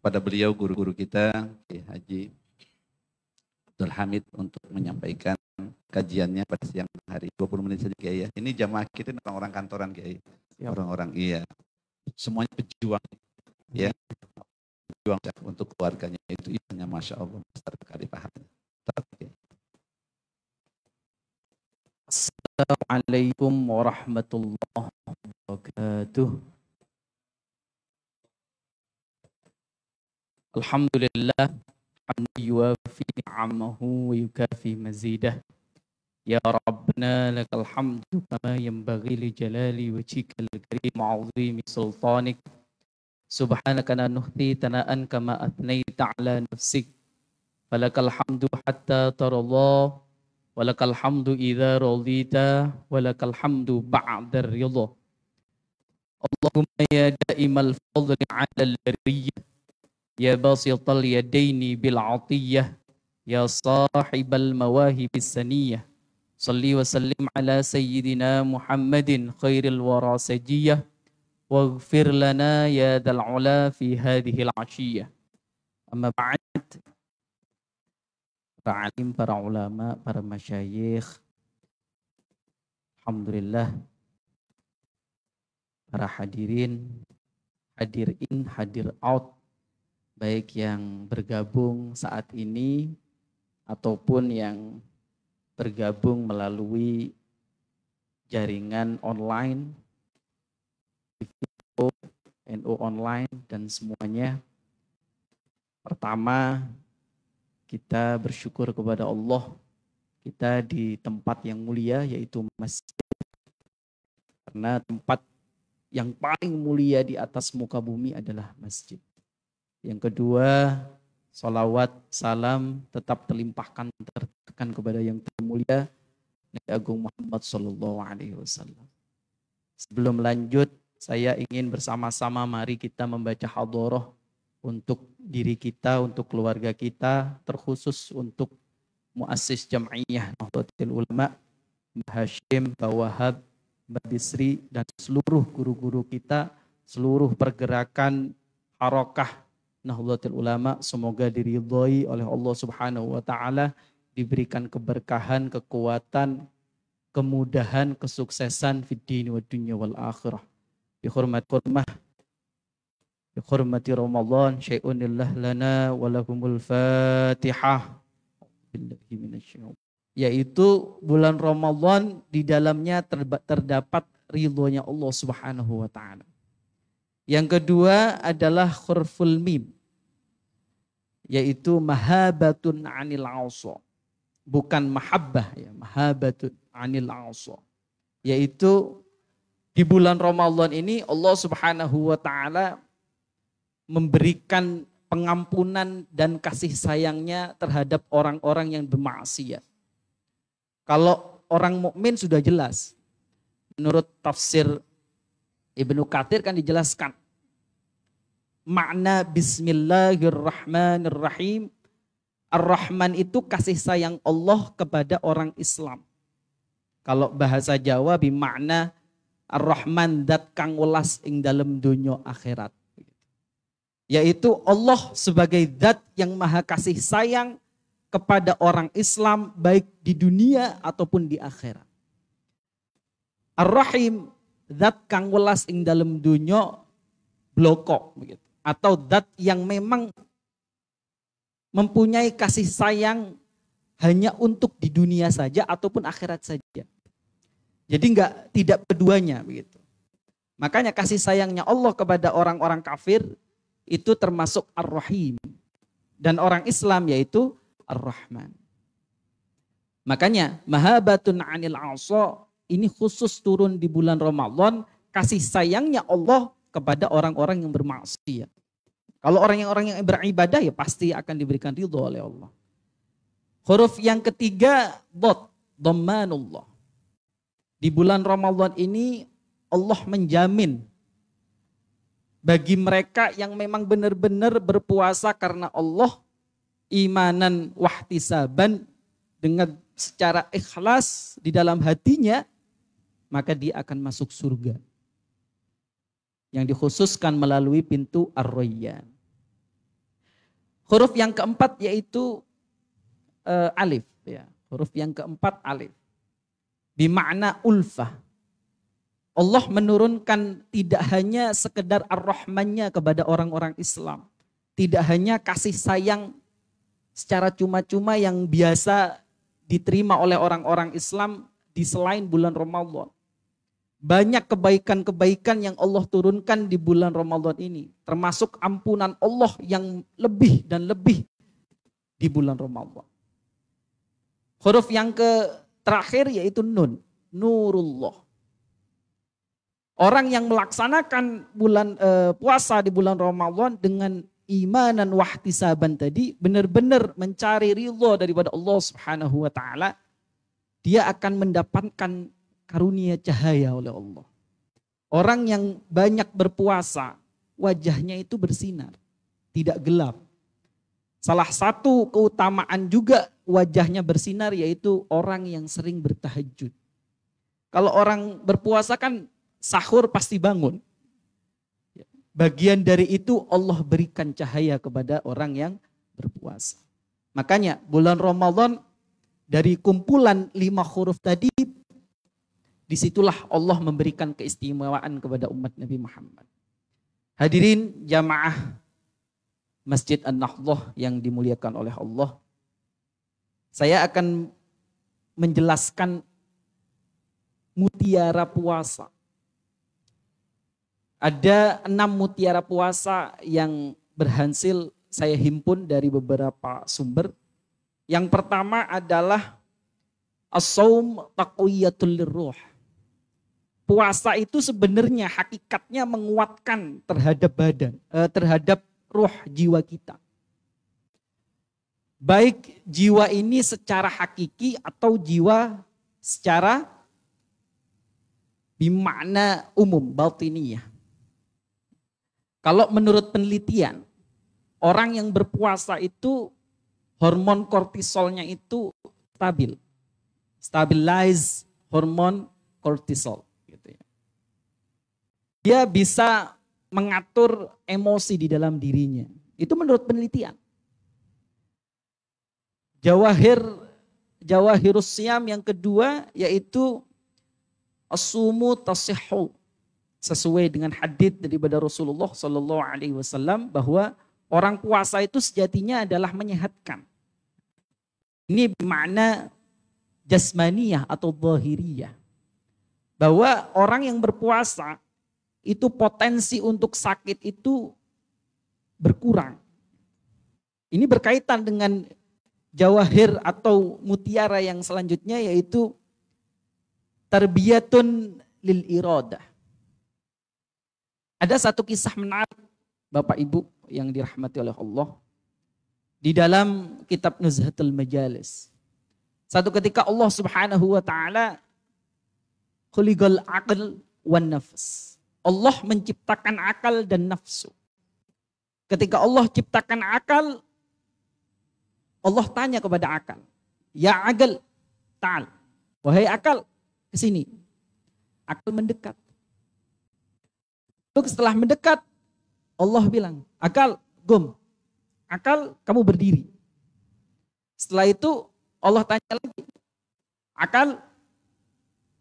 pada beliau guru-guru kita, Haji Abdul Hamid, untuk menyampaikan kajiannya pada siang hari. 20 menit saja Kiai ya. Ini jamaah kita orang-orang kantoran Kiai. Orang-orang iya. Semuanya pejuang ya. Pejuang untuk keluarganya itu hanya Masya Allah besar sekali pahalanya. Assalamualaikum warahmatullahi wabarakatuh. Alhamdulillah, hamdan yuwafi ni'amahu wa yukafi mazidah. Ya Rabbana lakal hamdu kama yanbaghi li jalali wajhikal karim 'azimi sultanik. Subhanaka la nuhsi thana'an kama athnaita 'ala nafsik. Falakal hamdu hatta taradha, walakal hamdu idza radita, walakal hamdu ba'da ridha. Allahumma ya da'imal fadli 'alal bariyah, ya basital yadaini bil 'atiyah, ya sahibal mawahibis saniyah. Salli wa sallim ala sayyidina Muhammadin khairil wara sajiyah, waghfir lana ya dzal 'ula fi hadhil 'ashiyah. Amma ba'd. Para alim, para ulama, para masyayikh, alhamdulillah, para hadirin, hadir in, hadir out, baik yang bergabung saat ini ataupun yang bergabung melalui jaringan online, video, NU online, dan semuanya. Pertama, kita bersyukur kepada Allah, kita di tempat yang mulia yaitu masjid. Karena tempat yang paling mulia di atas muka bumi adalah masjid. Yang kedua, salawat, salam tetap terlimpahkan, tertekan kepada yang termulia, Nabi Agung Muhammad SAW. Sebelum lanjut, saya ingin bersama-sama mari kita membaca hadharah untuk diri kita, untuk keluarga kita, terkhusus untuk muassis Jam'iyah Nahdlatul Ulama, Mbah Hashim, Mbah Wahab, Mbah Bisri, dan seluruh guru-guru kita, seluruh pergerakan harakah Nahdlatul Ulama, semoga diridhoi oleh Allah Subhanahu wa taala, diberikan keberkahan, kekuatan, kemudahan, kesuksesan fid dini wad dunya wal akhirah. Bi hurmati Ramadan, syai'unillah lana walahumul Fatihah. Yaitu bulan Ramadan, di dalamnya terdapat ridhonya Allah Subhanahu wa taala. Yang kedua adalah huruful mim, yaitu mahabatun anil awsa. Bukan mahabbah ya, mahabatun anil awsa. Yaitu di bulan Ramadan ini Allah Subhanahu wa taala memberikan pengampunan dan kasih sayangnya terhadap orang-orang yang bermaksiat. Kalau orang mukmin sudah jelas. Menurut tafsir Ibnu Katsir kan dijelaskan. Makna Bismillahirrahmanirrahim. Ar-Rahman itu kasih sayang Allah kepada orang Islam. Kalau bahasa Jawa bimakna Ar-Rahman dat kang welas ing dalem donya akhirat. Yaitu Allah sebagai zat yang maha kasih sayang kepada orang Islam baik di dunia ataupun di akhirat. Ar-Rahim, zat kang welas ing dalem dunya bloko begitu. Atau zat yang memang mempunyai kasih sayang hanya untuk di dunia saja ataupun akhirat saja. Jadi tidak keduanya begitu. Makanya kasih sayangnya Allah kepada orang-orang kafir itu termasuk Ar-Rahim. Dan orang Islam yaitu Ar-Rahman. Makanya mahabatun anil a'sa ini khusus turun di bulan Ramadan, kasih sayangnya Allah kepada orang-orang yang bermaksiat. Kalau orang yang beribadah ya pasti akan diberikan ridho oleh Allah. Huruf yang ketiga dhammanullah. Di bulan Ramadan ini Allah menjamin bagi mereka yang memang benar-benar berpuasa karena Allah, imanan wahtisaban, dengan secara ikhlas di dalam hatinya, maka dia akan masuk surga. Yang dikhususkan melalui pintu Ar-Rayyan. Huruf yang keempat yaitu alif. Ya. Huruf yang keempat alif. Bimakna ulfah. Allah menurunkan tidak hanya sekedar ar-Rahmannya kepada orang-orang Islam. Tidak hanya kasih sayang secara cuma-cuma yang biasa diterima oleh orang-orang Islam di selain bulan Ramadan. Banyak kebaikan-kebaikan yang Allah turunkan di bulan Ramadan ini. Termasuk ampunan Allah yang lebih dan lebih di bulan Ramadan. Huruf yang terakhir yaitu nun. Nurullah. Orang yang melaksanakan bulan puasa di bulan Ramadan dengan imanan wahtisaban tadi benar-benar mencari ridho daripada Allah Subhanahu wa taala, dia akan mendapatkan karunia cahaya oleh Allah. Orang yang banyak berpuasa, wajahnya itu bersinar, tidak gelap. Salah satu keutamaan juga wajahnya bersinar yaitu orang yang sering bertahajud. Kalau orang berpuasa kan sahur pasti bangun. Bagian dari itu Allah berikan cahaya kepada orang yang berpuasa. Makanya bulan Ramadan dari kumpulan 5 huruf tadi, disitulah Allah memberikan keistimewaan kepada umat Nabi Muhammad. Hadirin jamaah Masjid An-Nahdhah yang dimuliakan oleh Allah. Saya akan menjelaskan mutiara puasa. Ada 6 mutiara puasa yang berhasil saya himpun dari beberapa sumber. Yang pertama adalah as-shaum taqwiyatul lirruh. Puasa itu sebenarnya hakikatnya menguatkan terhadap badan, terhadap ruh jiwa kita. Baik jiwa ini secara hakiki atau jiwa secara bimakna umum, batiniyah. Kalau menurut penelitian, orang yang berpuasa itu hormon kortisolnya itu stabil. Stabilize hormon kortisol. Gitu ya. Dia bisa mengatur emosi di dalam dirinya. Itu menurut penelitian. Jawahirus Siyam yang kedua yaitu as-sumu tasihhu. Sesuai dengan hadits daripada Rasulullah Sallallahu Alaihi Wasallam bahwa orang puasa itu sejatinya adalah menyehatkan. Ini bermakna jasmaniyah atau zahiriyah. Bahwa orang yang berpuasa itu potensi untuk sakit itu berkurang. Ini berkaitan dengan jawahir atau mutiara yang selanjutnya yaitu tarbiyatun lil iradah. Ada satu kisah menarik Bapak Ibu yang dirahmati oleh Allah di dalam kitab Nuzhatul Majalis. Satu ketika Allah Subhanahu wa taala khuliqal aql wan nafs. Allah menciptakan akal dan nafsu. Ketika Allah ciptakan akal, Allah tanya kepada akal, "Ya aql, ta'al." Wahai akal, ke sini. Akal mendekat. Lalu setelah mendekat, Allah bilang, akal, gum. Akal, kamu berdiri. Setelah itu, Allah tanya lagi, akal,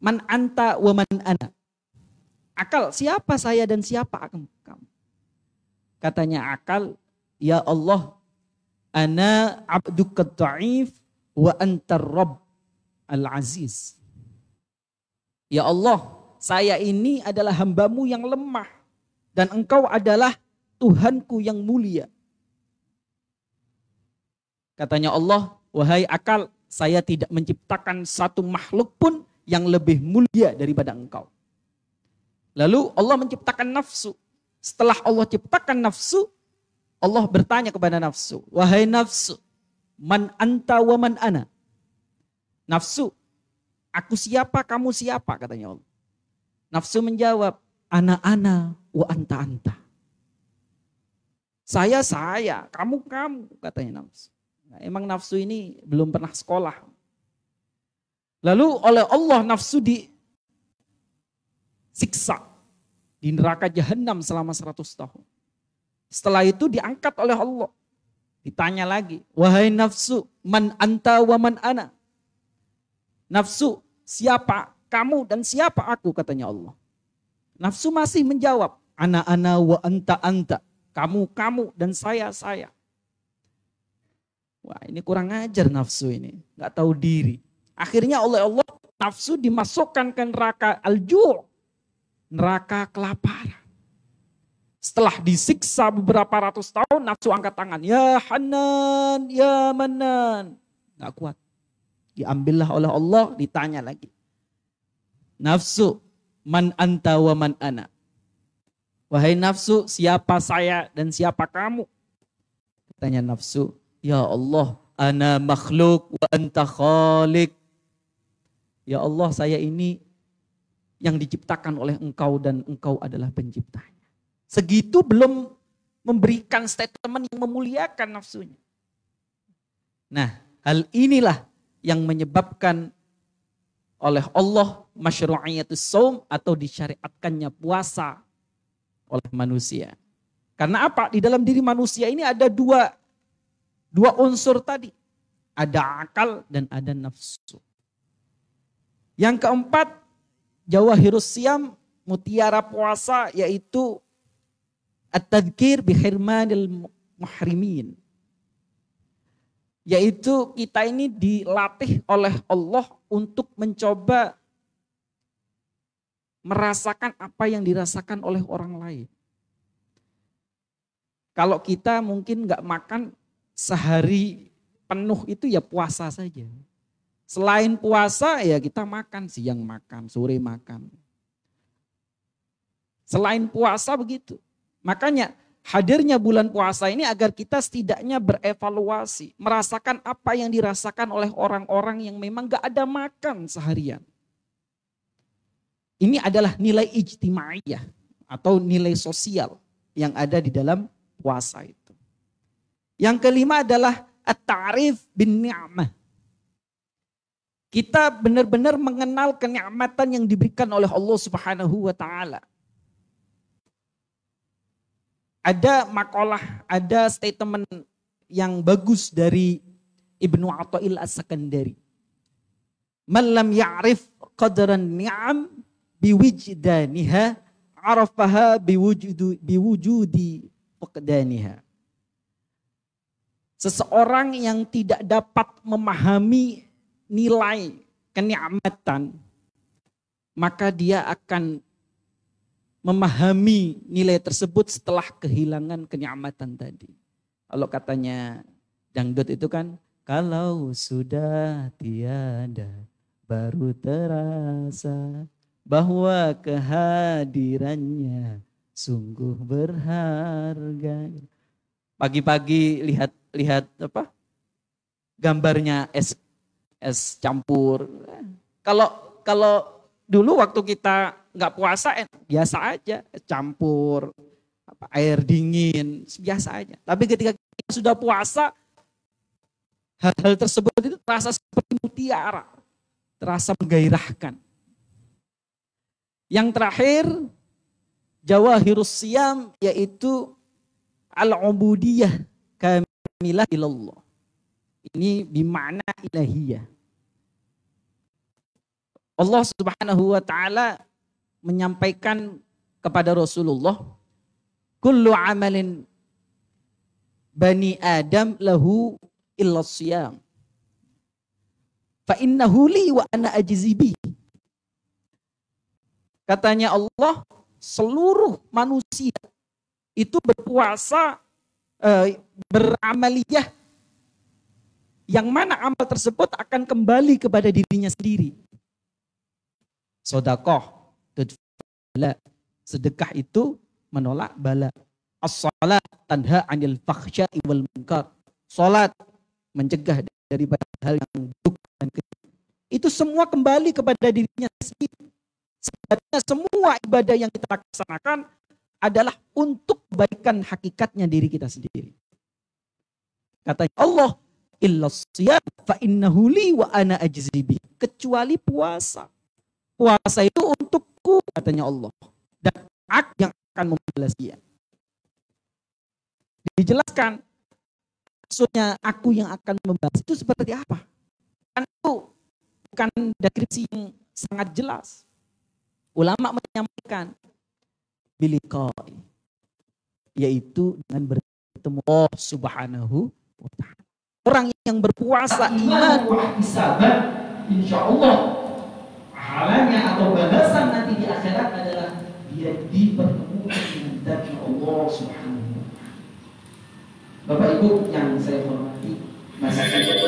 man anta wa man ana. Akal, siapa saya dan siapa kamu? Katanya akal, ya Allah, ana abduka ta'if wa antar rabb al-aziz. Ya Allah, saya ini adalah hambamu yang lemah. Dan engkau adalah Tuhanku yang mulia. Katanya Allah, wahai akal, saya tidak menciptakan satu makhluk pun yang lebih mulia daripada engkau. Lalu Allah menciptakan nafsu. Setelah Allah ciptakan nafsu, Allah bertanya kepada nafsu, wahai nafsu, man anta wa man ana. Nafsu, aku siapa, kamu siapa, katanya Allah. Nafsu menjawab, ana wa anta. Saya, kamu, katanya nafsu. Nah, emang nafsu ini belum pernah sekolah. Lalu oleh Allah nafsu disiksa di neraka jahanam selama 100 tahun. Setelah itu diangkat oleh Allah. Ditanya lagi, wahai nafsu, man anta wa man ana. Nafsu, siapa kamu dan siapa aku, katanya Allah. Nafsu masih menjawab, ana wa anta. Kamu dan saya. Wah, ini kurang ajar nafsu ini, nggak tahu diri. Akhirnya oleh Allah nafsu dimasukkan ke neraka al-ju', neraka kelaparan. Setelah disiksa beberapa ratus tahun, nafsu angkat tangan. Ya Hanan, ya Manan. Gak kuat. Diambillah oleh Allah, ditanya lagi. Nafsu, man anta wa man ana. Wahai nafsu, siapa saya dan siapa kamu? Tanya nafsu, ya Allah, ana makhluk wa anta khaliq. Ya Allah, saya ini yang diciptakan oleh engkau dan engkau adalah penciptanya. Segitu belum memberikan statement yang memuliakan nafsunya. Nah, hal inilah yang menyebabkan oleh Allah masyru'iyatus shaum atau disyariatkannya puasa oleh manusia. Karena apa? Di dalam diri manusia ini ada dua unsur tadi. Ada akal dan ada nafsu. Yang keempat, jawahirus siyam, mutiara puasa, yaitu at-tadhkir bihirmanil muhrimin. Yaitu kita ini dilatih oleh Allah untuk mencoba merasakan apa yang dirasakan oleh orang lain. Kalau kita mungkin nggak makan sehari penuh itu ya puasa saja. Selain puasa ya kita makan, siang makan, sore makan. Selain puasa begitu. Makanya hadirnya bulan puasa ini agar kita setidaknya berevaluasi, merasakan apa yang dirasakan oleh orang-orang yang memang gak ada makan seharian. Ini adalah nilai ijtimaiyah atau nilai sosial yang ada di dalam puasa itu. Yang kelima adalah at-ta'rif bin ni'mah. Kita benar-benar mengenal kenikmatan yang diberikan oleh Allah Subhanahu wa taala. Ada makalah, ada statement yang bagus dari Ibnu Athaillah As-Sakandari. Man lam ya'rif qadran ni'am biwijdaniha arafaha biwujudi faqdaniha. Seseorang yang tidak dapat memahami nilai kenikmatan, maka dia akan memahami nilai tersebut setelah kehilangan kenikmatan tadi. Kalau katanya dangdut itu kan, kalau sudah tiada baru terasa bahwa kehadirannya sungguh berharga. Pagi-pagi lihat apa? Gambarnya es campur. Kalau dulu waktu kita nggak puasa biasa aja, campur air dingin biasa aja. Tapi ketika kita sudah puasa, hal-hal tersebut itu terasa seperti mutiara, terasa menggairahkan. Yang terakhir, jawahirus siyam, yaitu al-ubudiyah kamilah ilallah. Ini bimana ilahiyah. Allah Subhanahu wa taala menyampaikan kepada Rasulullah, kullu amalin bani Adam lahu illa siyam. Fa innahu li wa ana ajzi bi. Katanya Allah, seluruh manusia itu berpuasa, beramaliyah, yang mana amal tersebut akan kembali kepada dirinya sendiri. Sodakoh, sedekah itu menolak bala. As-salat tanha anil fakhsya'i wal munkar. Salat mencegah daripada hal yang buruk dan keji. Itu semua kembali kepada dirinya sendiri. Sebenarnya semua ibadah yang kita laksanakan adalah untuk kebaikan hakikatnya diri kita sendiri. Katanya Allah, illa siyam fa innahu li wa ana ajzi bi. Kecuali puasa. Puasa itu untukku, katanya Allah. Dan aku yang akan membalas dia. Dijelaskan, maksudnya aku yang akan membahas itu seperti apa? Kan itu bukan deskripsi yang sangat jelas. Ulama menyampaikan biliqai, yaitu dengan bertemu Allah Subhanahu wa ta'ala. Orang yang berpuasa iman wa ihtisaban, insya Allah pahalanya atau balasan nanti di akhirat adalah dia dipertemukan dengan zat Allah Subhanahu wa ta'ala. Bapak Ibu yang saya hormati, masih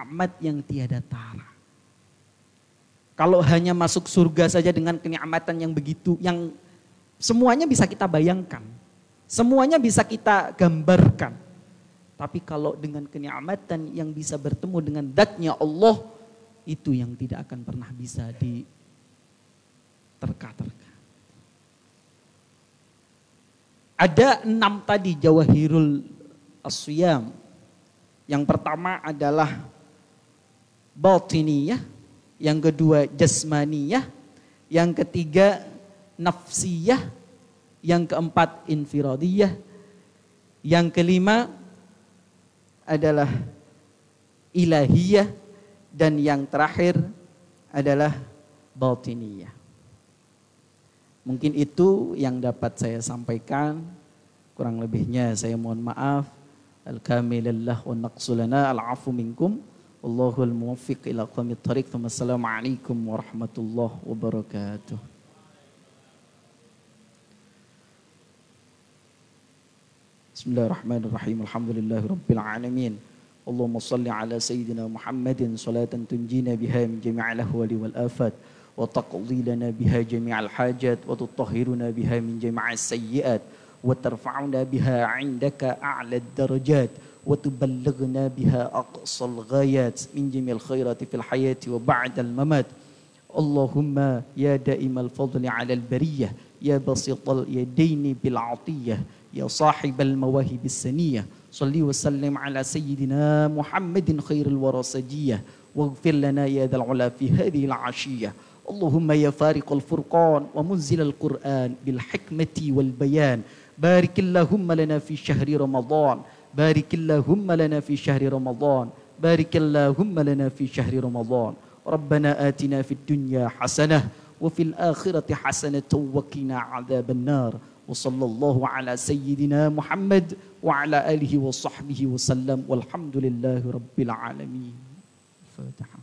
amat yang tiada tara. Kalau hanya masuk surga saja dengan kenikmatan yang begitu, yang semuanya bisa kita bayangkan, semuanya bisa kita gambarkan. Tapi kalau dengan kenikmatan yang bisa bertemu dengan zat-Nya Allah, itu yang tidak akan pernah bisa diterka-terka. Ada 6 tadi jawahirul as-siyam. Yang pertama adalah batiniyah, yang kedua jasmaniyah, yang ketiga nafsiyah, yang keempat infiradiyah, yang kelima adalah ilahiyah, dan yang terakhir adalah batiniyah. Mungkin itu yang dapat saya sampaikan. Kurang lebihnya saya mohon maaf. Al-kamilillah wa naqsulana al-afu minkum. Allahul muwaffiq ila aqwamit thariq. Assalamualaikum warahmatullahi wabarakatuh. Bismillahirrahmanirrahim. Alhamdulillahi rabbil alamin. Allahumma salli ala sayyidina Muhammadin salatan tunjina biha min jami'il ahwali wal afat wa taqdi lana biha jami'al hajat wa tutahhiruna biha min jami'is sayyi'at wa tarfa'una biha 'indaka a'la ad-darajat wa tuballighna biha aqsal ghayat min jami'il khairati fil hayati wa ba'dal mamat. Allahumma ya da'imal fadli 'alal bariyah ya basital yadaini bil 'atiyah ya sahibal mawahibis saniyah salli wa sallim ala sayyidina Muhammadin khairil warasajiyah waghfir lana ya dzal 'ula fi hadhihi al-'ashiyah. Allahumma ya fariqal furqan wa munzilal Qur'an bil hikmati wal bayan. Barikillahumma lana fi syahri Ramadan. Barikillahumma lana fi syahri Ramadan. Barikillahumma lana fi syahri Ramadan. Rabbana atina fid dunya hasanah wa fil akhirati hasanah wa qina adzaban nar. Wa sallallahu ala sayyidina Muhammad wa ala alihi wa sahbihi wa sallam walhamdulillahi rabbil alamin. Fatihah.